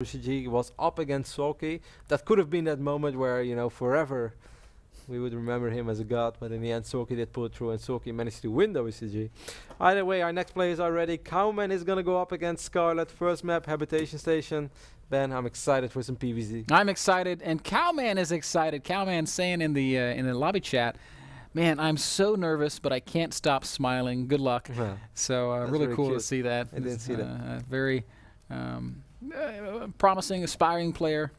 WCG was up against Sulky. That could have been that moment where, you know, forever we would remember him as a god, but in the end Sulky did pull through and Sulky managed to win WCG. Either way, our next players are ready. Cowman is gonna go up against Scarlett. First map, Habitation Station. Ben, I'm excited for some PvZ. I'm excited, and Cowman is excited. Cowman saying in the lobby chat, "Man, I'm so nervous, but I can't stop smiling. Good luck." Yeah. So really cool to see that. I didn't see that. Very promising, aspiring player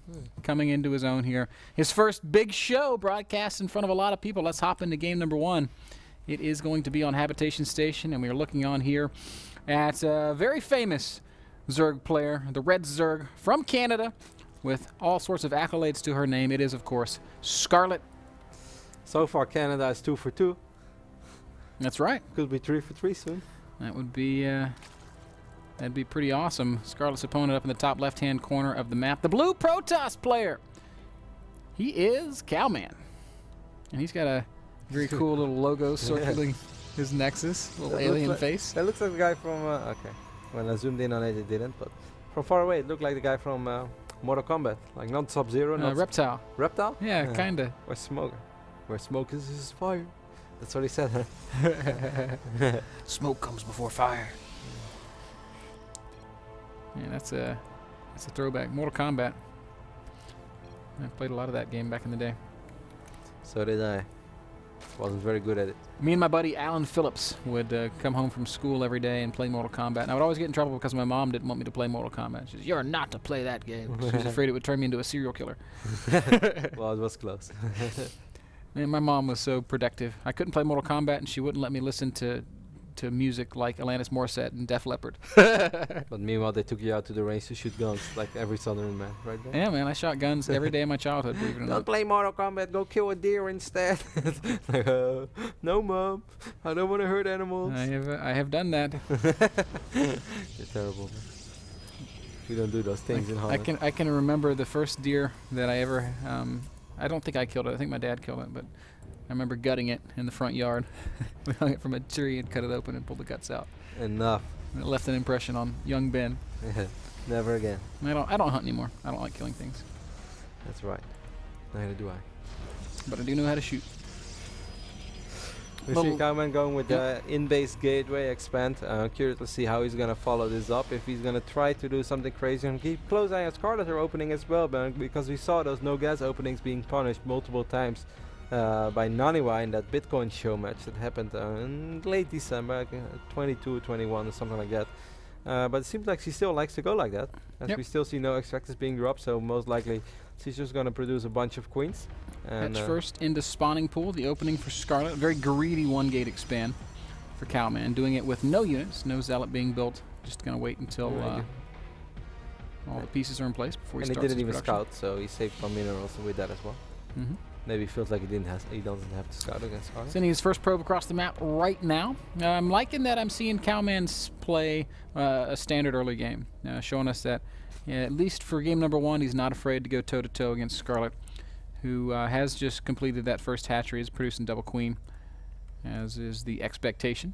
coming into his own here. His first big show broadcast in front of a lot of people. Let's hop into game number 1. It is going to be on Habitation Station, and we are looking on here at a very famous Zerg player, the Red Zerg from Canada, with all sorts of accolades to her name. It is, of course, Scarlett. So far, Canada is 2 for 2. That's right. Could be 3 for 3 soon. That would be that'd be pretty awesome. Scarlett's opponent up in the top left-hand corner of the map, the blue Protoss player. He is Cowman, and he's got a very cool little logo circling his Nexus, little alien face. That looks like the guy from. Okay, when I zoomed in on it, it didn't, but from far away, it looked like the guy from Mortal Kombat, like not Sub-Zero, not Reptile. Reptile? Yeah, kinda. Or Smoke. Where smoke is fire. That's what he said, huh? Smoke comes before fire. Yeah, that's a throwback. Mortal Kombat. I played a lot of that game back in the day. So did I. Wasn't very good at it. Me and my buddy Alan Phillips would come home from school every day and play Mortal Kombat. And I would always get in trouble because my mom didn't want me to play Mortal Kombat. She said, "You're not to play that game." She was afraid it would turn me into a serial killer. Well, it was close. And my mom was so protective. I couldn't play Mortal Kombat, and she wouldn't let me listen to music like Alanis Morissette and Def Leppard. But meanwhile, they took you out to the range to shoot guns, like every Southern man, right? Ben? Yeah, man, I shot guns every day of my childhood, believe it or Don't not. play Mortal Kombat, go kill a deer instead. Like, no, Mom, I don't want to hurt animals. I have done that. You're terrible, man. We don't do those things in Holland. I can remember the first deer that I ever. I don't think I killed it. I think my dad killed it, but I remember gutting it in the front yard. We hung it from a tree and cut it open and pulled the guts out. Enough. And it left an impression on young Ben. Never again. I don't hunt anymore. I don't like killing things. That's right. Neither do I. But I do know how to shoot. We see Cowman going with the in-base gateway expand. Curious to see how he's going to follow this up. If he's going to try to do something crazy and keep close eye on Scarlett are opening as well, because we saw those no-gas openings being punished multiple times by Naniwa in that Bitcoin show match that happened in late December, 22, 21 or something like that. But it seems like she still likes to go like that, as we still see no extractors being dropped, so most likely she's just going to produce a bunch of queens. And Hatch first into spawning pool, the opening for Scarlett. Very greedy one-gate expand for Cowman, doing it with no units, no Zealot being built. Just going to wait until all the pieces are in place before he starts. And he didn't even production. scout, so he saved some minerals with that as well. Maybe he feels like he doesn't have to scout against Scarlett. Sending his first probe across the map right now. I'm liking that I'm seeing Cowman play a standard early game, showing us that at least for game number 1, he's not afraid to go toe-to-toe against Scarlett, who has just completed that first hatchery, is producing double queen, as is the expectation.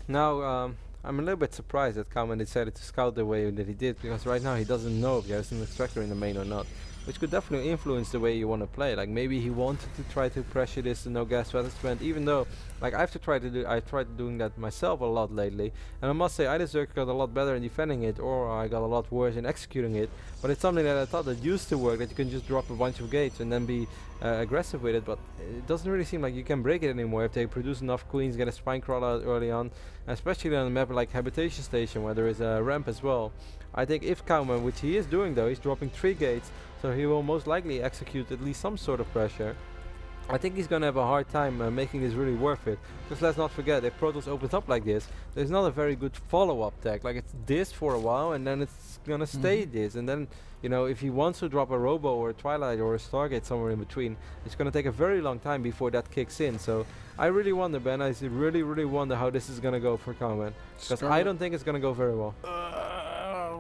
Now, I'm a little bit surprised that Cowman decided to scout the way that he did, because right now he doesn't know if there's an extractor in the main or not, which could definitely influence the way you want to play. Like maybe he wanted to try to pressure this no gas weather trend, even though like I've tried doing that myself a lot lately, and I must say either Zerg got a lot better in defending it, or I got a lot worse in executing it. But it's something that I thought that used to work, that you can just drop a bunch of gates and then be aggressive with it, but it doesn't really seem like you can break it anymore if they produce enough queens, get a spine crawler out early on, especially on a map like Habitation Station where there is a ramp as well. I think if Cowman, which he is doing though, he's dropping 3 gates, so he will most likely execute at least some sort of pressure. I think he's going to have a hard time making this really worth it. Because let's not forget, if Protoss opens up like this, there's not a very good follow-up tag. Like it's this for a while and then it's going to stay this. And then, you know, if he wants to drop a Robo or a Twilight or a Stargate somewhere in between, it's going to take a very long time before that kicks in. So I really wonder, Ben, I really wonder how this is going to go for Cowman. Because I don't think it's going to go very well.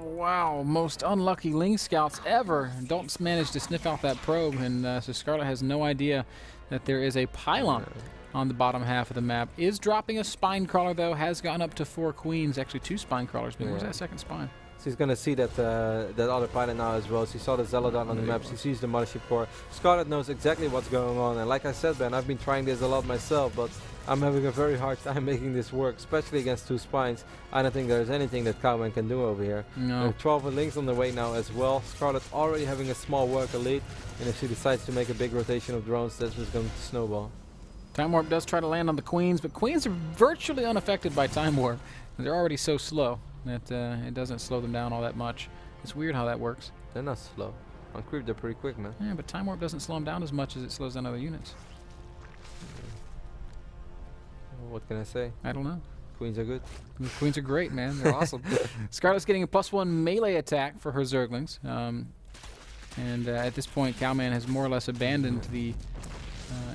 Wow, most unlucky Ling Scouts ever. Don't manage to sniff out that probe, and so Scarlett has no idea that there is a pylon on the bottom half of the map. Is dropping a spine crawler, though, has gone up to 4 queens, actually 2 spine crawlers. But where's that second spine? So he's gonna see that that other pilot now as well. So he saw the Zealodon on the map. He sees the mothership core. Scarlett knows exactly what's going on. And like I said, Ben, I've been trying this a lot myself, but I'm having a very hard time making this work, especially against 2 spines. I don't think there's anything that Cowman can do over here. No. There are 12 links on the way now as well. Scarlett already having a small worker lead, and if she decides to make a big rotation of drones, that's just going to snowball. Time Warp does try to land on the Queens, but Queens are virtually unaffected by Time Warp. They're already so slow that it doesn't slow them down all that much. It's weird how that works. They're not slow. On creep, they're pretty quick, man. Yeah, but Time Warp doesn't slow them down as much as it slows down other units. What can I say? I don't know. Queens are good. The Queens are great, man. They're awesome. Scarlett's getting a +1 melee attack for her Zerglings. And at this point, Cowman has more or less abandoned the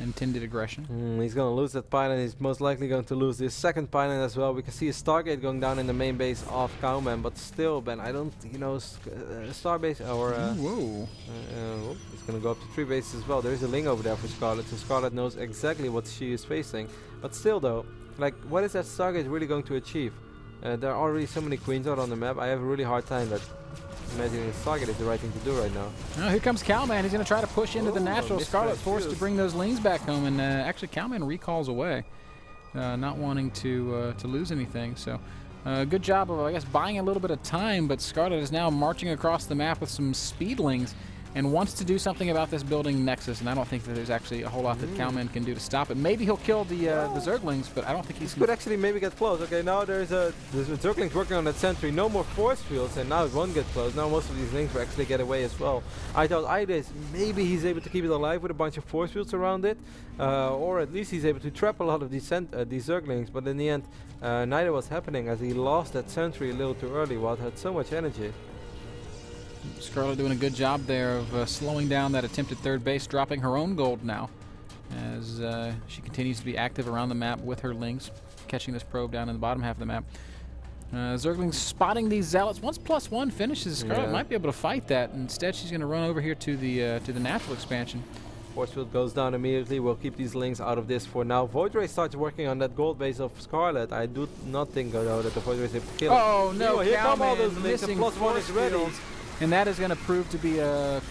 intended aggression. He's going to lose that pylon. He's most likely going to lose this second pylon as well. We can see a Stargate going down in the main base of Cowman, but still, Ben, I don't, you know, Starbase or... Whoa. It's going to go up to 3 bases as well. There is a Ling over there for Scarlett, so Scarlett knows exactly what she is facing. But still, though, like, what is that Stargate really going to achieve? There are already so many Queens out on the map. I have a really hard time that imagining this target is the right thing to do right now. Oh, here comes Cowman. He's going to try to push into the natural. Scarlett forced to bring those Lings back home, and actually Cowman recalls away, not wanting to lose anything. So good job of, I guess, buying a little bit of time, but Scarlett is now marching across the map with some Speedlings and wants to do something about this building Nexus, and I don't think that there's actually a whole lot that Cowman can do to stop it. Maybe he'll kill the Zerglings, but I don't think he's... Could actually maybe get close. Okay, now there's Zerglings working on that sentry. No more force fields, and now it won't get close. Now most of these Lings will actually get away as well. I thought either maybe he's able to keep it alive with a bunch of force fields around it, or at least he's able to trap a lot of these Zerglings, but in the end, neither was happening, as he lost that sentry a little too early while it had so much energy. Scarlett doing a good job there of slowing down that attempted third base, dropping her own gold now as she continues to be active around the map with her Lings, catching this probe down in the bottom half of the map. Zerglings spotting these Zealots. Once +1 finishes, Scarlett might be able to fight that. Instead, she's going to run over here to the natural expansion. Force field goes down immediately. We'll keep these Lings out of this for now. Void Ray starts working on that gold base of Scarlett. I do not think, though, that the Void Ray is able to kill it. Oh, no, here come all those Cowman Lings, and missing +1 is ready. fields. And that is going to prove to be a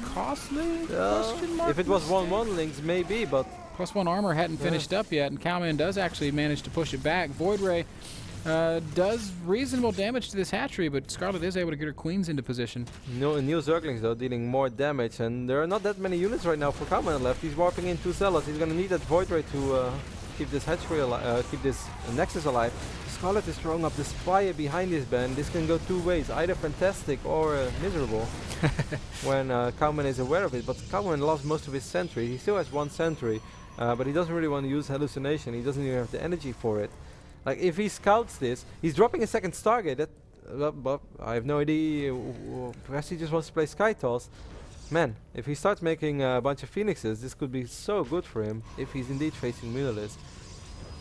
costly question mark? If it was 1-1 Lings, maybe, but... +1 armor hadn't finished up yet, and Cowman does actually manage to push it back. Void Ray does reasonable damage to this hatchery, but Scarlett is able to get her Queens into position. No, new Zerglings, though, dealing more damage, and there are not that many units right now for Cowman left. He's warping in 2 Zealots. He's going to need that Void Ray to keep this hatchery alive, keep this Nexus alive. Scarlett is throwing up the Spire behind this band. This can go 2 ways, either fantastic or miserable when Cowman is aware of it. But Cowman lost most of his sentry. He still has 1 sentry, but he doesn't really want to use hallucination. He doesn't even have the energy for it. Like, if he scouts this, he's dropping a second Stargate. That, but I have no idea. Perhaps he just wants to play Sky Toss. Man, if he starts making a bunch of Phoenixes, this could be so good for him if he's indeed facing Mutalisk,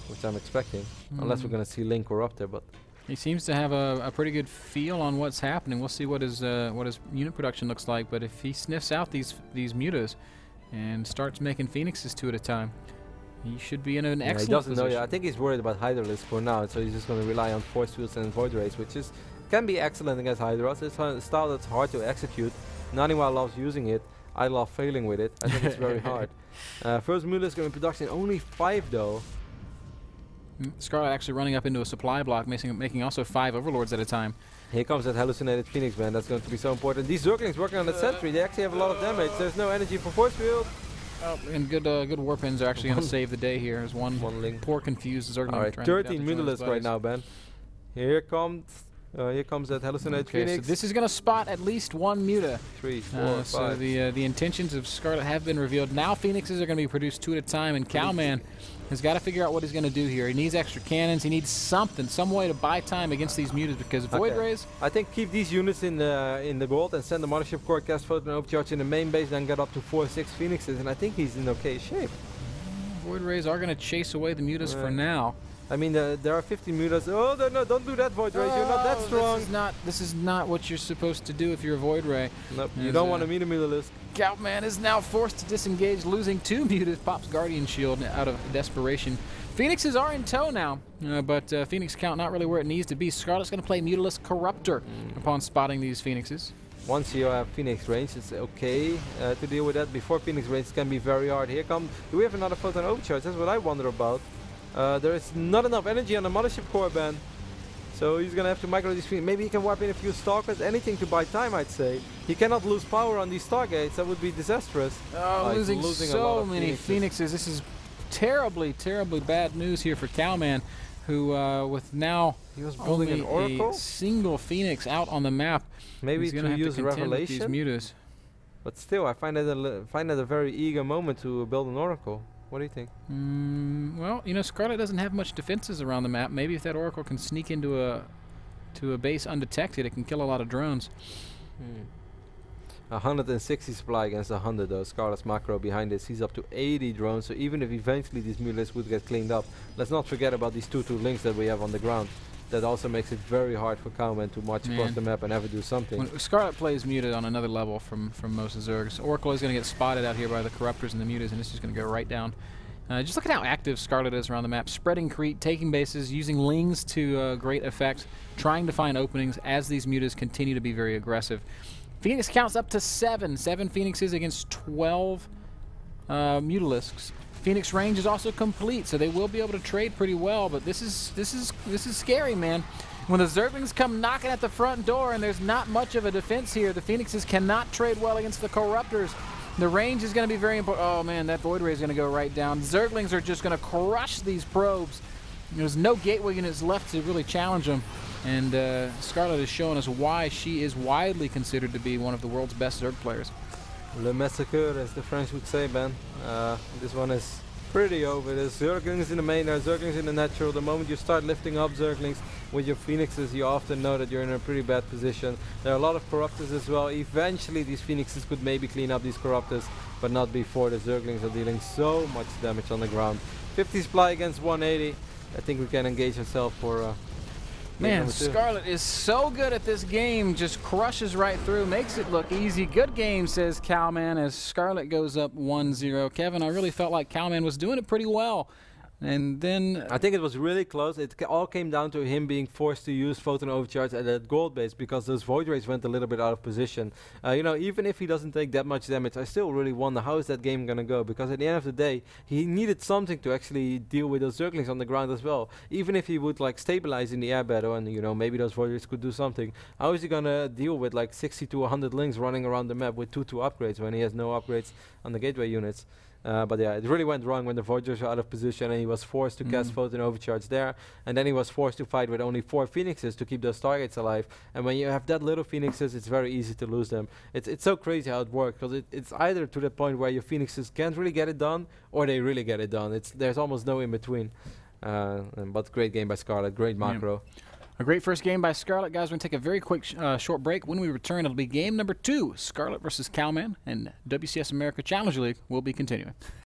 which I'm expecting, unless we're going to see Link or up there. But he seems to have a pretty good feel on what's happening. We'll see what his unit production looks like. But if he sniffs out these mutas and starts making Phoenixes 2 at a time, he should be in an excellent he doesn't position. know yet. I think he's worried about Hydralisk for now, so he's just going to rely on Force Fields and Void Rays, which can be excellent against Hydras. It's a style that's hard to execute. Naniwa loves using it. I love failing with it. I think it's very hard. First Mutalisk in production, only 5 though. Scarlett actually running up into a supply block, making also 5 Overlords at a time. Here comes that hallucinated Phoenix band. That's going to be so important. These Zerglings working on the sentry. They actually have a lot of damage. There's no energy for Force Field. And good Warpins are actually going to save the day here. As one Link. poor confused Zergling. All right, 13 Mutalisk right now, Ben. Here comes that hallucinated Phoenix. So this is going to spot at least 1 Muta. 3, 4, 5. So the intentions of Scarlett have been revealed. Now Phoenixes are going to be produced 2 at a time, and Cowman has got to figure out what he's going to do here. He needs extra cannons. He needs something, some way to buy time against these mutas, because Void Rays... I think keep these units in the gold and send the Mothership Core, cast Photon Overcharge in the main base, then get up to 4 or 6 Phoenixes, and I think he's in okay shape. Void Rays are going to chase away the mutas for now. I mean, there are 50 mutas. Oh, no, don't do that, Void Rays. You're not that strong. This is not what you're supposed to do if you're a Void Ray. Nope, you don't want to meet a Mutalisk. Cowman is now forced to disengage, losing 2 mutas. Pops Guardian Shield out of desperation. Phoenixes are in tow now, but Phoenix count not really where it needs to be. Scarlett's going to play Mutalisk Corruptor upon spotting these Phoenixes. Once you have Phoenix range, it's okay to deal with that. Before Phoenix range, it can be very hard. Here come, do we have another photon overcharge? That's what I wonder about. There is not enough energy on the Mothership Core band. So he's going to have to micro these Phoenix. Maybe he can wipe in a few Stalkers, anything to buy time, I'd say. He cannot lose power on these Stargates. That would be disastrous. Losing so many Phoenixes. This is terribly, terribly bad news here for Cowman, who with now he was building only an Oracle? a single Phoenix out on the map. Maybe he's to use Revelation. With these mutas. But still, I find that a very eager moment to build an Oracle. What do you think? Well, you know, Scarlett doesn't have much defenses around the map. Maybe if that Oracle can sneak into a base undetected, it can kill a lot of drones. 160 supply against 100 though. Scarlett's macro behind this. He's up to 80 drones. So even if eventually these mutalisks would get cleaned up, let's not forget about these 2-2 links that we have on the ground. That also makes it very hard for Cowman to march across the map and ever do something. When Scarlett plays muted on another level from most of Zergs. Oracle is going to get spotted out here by the Corruptors and the mutas, and it's just going to go right down. Just look at how active Scarlett is around the map. Spreading Crete, taking bases, using Lings to great effect, trying to find openings as these mutas continue to be very aggressive. Phoenix counts up to 7. 7 Phoenixes against 12 Mutalisks. Phoenix range is also complete, so they will be able to trade pretty well. But this is scary, man. When the Zerglings come knocking at the front door, and there's not much of a defense here, the Phoenixes cannot trade well against the Corruptors. The range is going to be very important. Oh man, that Void Ray is going to go right down. Zerglings are just going to crush these probes. There's no gateway units left to really challenge them. And Scarlett is showing us why she is widely considered to be one of the world's best Zerg players. Le massacre, as the French would say, Ben. This one is pretty over. There's Zerglings in the main, there's Zerglings in the natural. The moment you start lifting up Zerglings with your Phoenixes, you often know that you're in a pretty bad position. There are a lot of Corruptors as well. Eventually these Phoenixes could maybe clean up these Corruptors, but not before the Zerglings are dealing so much damage on the ground. 50 supply against 180. I think we can engage ourselves for man, Scarlett is so good at this game, just crushes right through, makes it look easy. Good game, says Cowman, as Scarlett goes up 1-0. Kevin, I really felt like Cowman was doing it pretty well. And then I think it was really close. It all came down to him being forced to use photon overcharge at that gold base because those void rays went a little bit out of position. You know, even if he doesn't take that much damage, I still really wonder how is that game gonna go, because at the end of the day he needed something to actually deal with those Zerglings on the ground as well. Even if he would like stabilize in the air battle and you know maybe those void rays could do something, how is he gonna deal with like 60 to 100 links running around the map with 2-2 upgrades when he has no upgrades on the gateway units? But yeah, it really went wrong when the Voyagers were out of position and he was forced to cast Photon Overcharge there, and then he was forced to fight with only 4 Phoenixes to keep those targets alive. And when you have that little Phoenixes, it's very easy to lose them. It's so crazy how it works, because it's either to the point where your Phoenixes can't really get it done, or they really get it done. There's almost no in between. But great game by Scarlett, great macro. A great first game by Scarlett. Guys, we're going to take a very quick short break. When we return, it'll be game number 2, Scarlett versus Cowman, and WCS America Challenger League will be continuing.